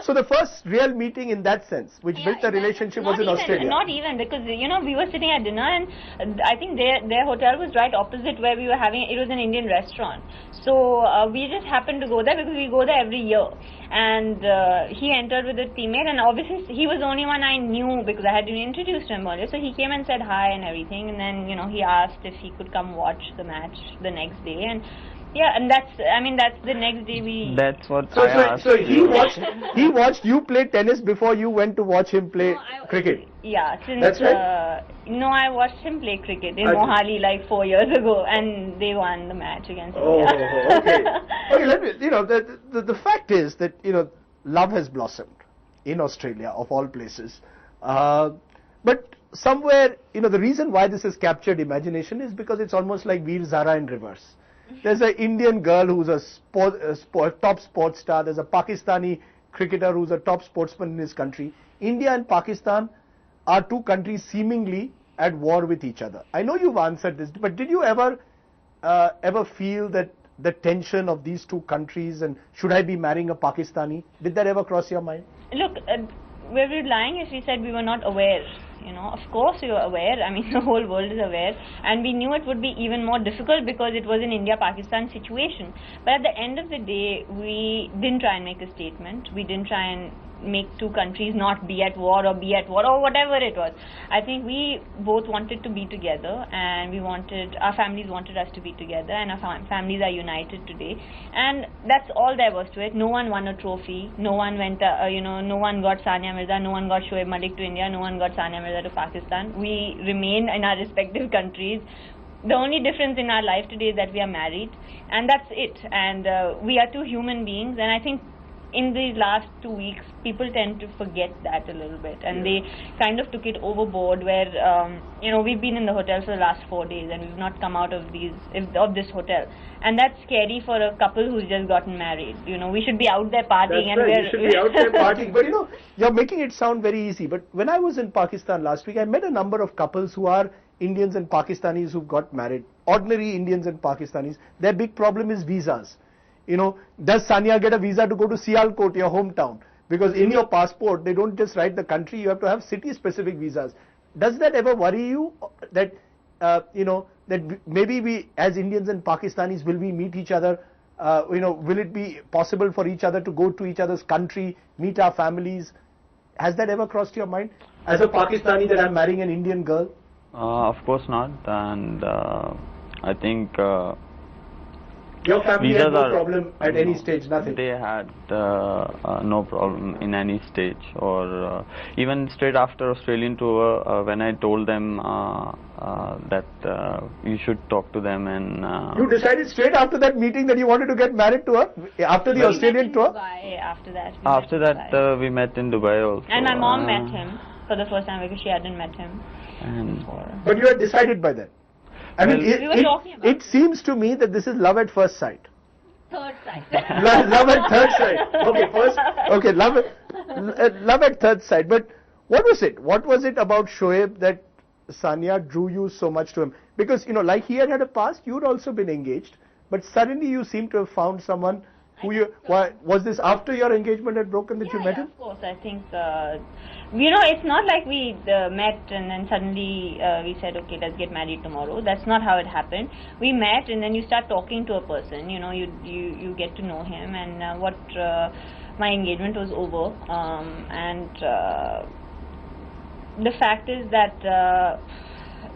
So the first real meeting in that sense, which built the relationship, was in Australia. Not even, because we were sitting at dinner, and I think their hotel was right opposite where we were having. It was an Indian restaurant, so we just happened to go there because we go there every year. And he entered with a teammate, and obviously he was the only one I knew because I had been introduced to him earlier. So he came and said hi and everything, and then he asked if he could come watch the match the next day. And yeah, and that's the next day we. That's what So, I asked. so he watched you play tennis before you went to watch him play cricket. Yeah, since That's right. no, I watched him play cricket in Mohali like 4 years ago, and they won the match against India. Okay. Okay, let me. The fact is that love has blossomed in Australia, of all places, but somewhere the reason why this has captured imagination is because it's almost like Veer Zara in reverse. There's an Indian girl who's a top sports star. There's a Pakistani cricketer who's a top sportsman in his country. India and Pakistan are two countries seemingly at war with each other. I know you've answered this, but did you ever feel that the tension of these two countries, and should I be marrying a Pakistani? Did that ever cross your mind? Look, we were lying if we said we were not aware. Of course we were aware. I mean, the whole world is aware, and we knew it would be even more difficult because it was an India-Pakistan situation. But at the end of the day, we didn't try and make a statement. We didn't try and make two countries not be at war or whatever it was. I think we both wanted to be together, and our families wanted us to be together, and our families are united today, and that's all there was to it. No one won a trophy. No one went no one got Sania Mirza, no one got Shoaib Malik to India, no one got Sania Mirza to Pakistan. We remain in our respective countries. The only difference in our life today is that we are married, and that's it. And we are two human beings, and I think in these last 2 weeks, people tend to forget that a little bit, and they kind of took it overboard. Where we've been in the hotel for the last 4 days, and we've not come out of this hotel, and that's scary for a couple who's just gotten married. We should be out there partying. That's right. You should be out there partying. But you're making it sound very easy. But when I was in Pakistan last week, I met a number of couples who are Indians and Pakistanis who've got married. Ordinary Indians and Pakistanis. Their big problem is visas. Does Sania get a visa to go to Sialkot, your hometown? Because in your passport, they don't just write the country, you have to have city-specific visas. Does that ever worry you that, that maybe we, as Indians and Pakistanis, will we meet each other? Will it be possible for each other to go to each other's country, meet our families? Has that ever crossed your mind? As a Pakistani, that I'm marrying an Indian girl? Of course not, and I think your family had no problem at any stage, nothing? They had no problem in any stage, or even straight after Australian tour, when I told them that you should talk to them, and you decided straight after that meeting that you wanted to get married to her after the Australian tour? After that, we met in Dubai also. And my mom met him for the first time because she hadn't met him before. But you had decided by then? I mean, it seems to me that this is love at first sight. Third sight. Love at third sight. Okay, love at third sight. But what was it? What was it about Shoaib that Sania drew you so much to him? Because, like he had a past, you'd also been engaged, but suddenly you seem to have found someone who was this after your engagement had broken that you met him? Of course. I think, it's not like we met and then suddenly we said, okay, let's get married tomorrow. That's not how it happened. We met, and then you start talking to a person, you get to know him, and my engagement was over, and the fact is that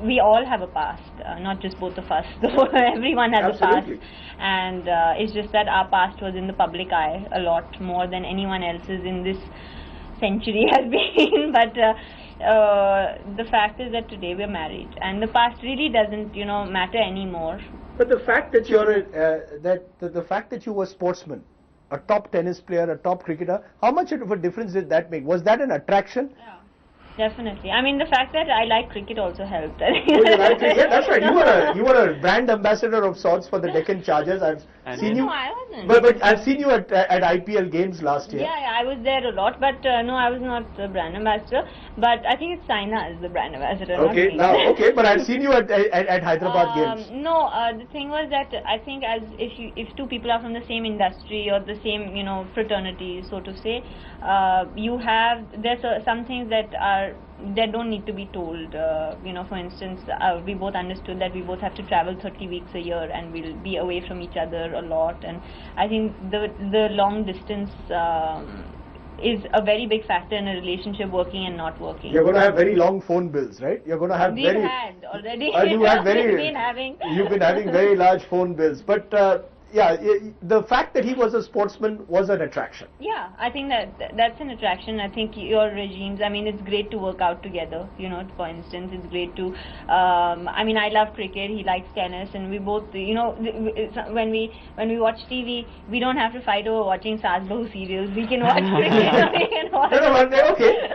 we all have a past, not just both of us, though everyone has Absolutely. a past, and it's just that our past was in the public eye a lot more than anyone else's in this century has been. But the fact is that today we're married, and the past really doesn't matter anymore. But the fact that you're the fact that you were a sportsman, a top tennis player, a top cricketer, how much of a difference did that make? Was that an attraction? Yeah. Definitely. I mean, the fact that I like cricket also helped. Oh, you like it? Yeah, that's right. You were a brand ambassador of sorts for the Deccan Chargers. I've seen you. No, I wasn't. But I've seen you at IPL games last year. Yeah, I was there a lot, but no, I was not the brand ambassador. But I think it's Sania is the brand ambassador. Okay, not me. okay, but I've seen you at Hyderabad games. No, the thing was that I think as if two people are from the same industry or the same fraternity, so to say, there's some things that don't need to be told. For instance, we both understood that we both have to travel 30 weeks a year and we'll be away from each other a lot. And I think the long distance is a very big factor in a relationship, working and not working. You're going to have very long phone bills, right? You're going to have We've had already. You had We've been having. You've been having very large phone bills, but the fact that he was a sportsman was an attraction. Yeah, I think that's an attraction. I think your regimes, I mean, it's great to work out together, for instance, it's great to, I love cricket, he likes tennis, and we both, when we watch TV, we don't have to fight over watching Saas Bahu serials, we can watch cricket, we can watch... Okay.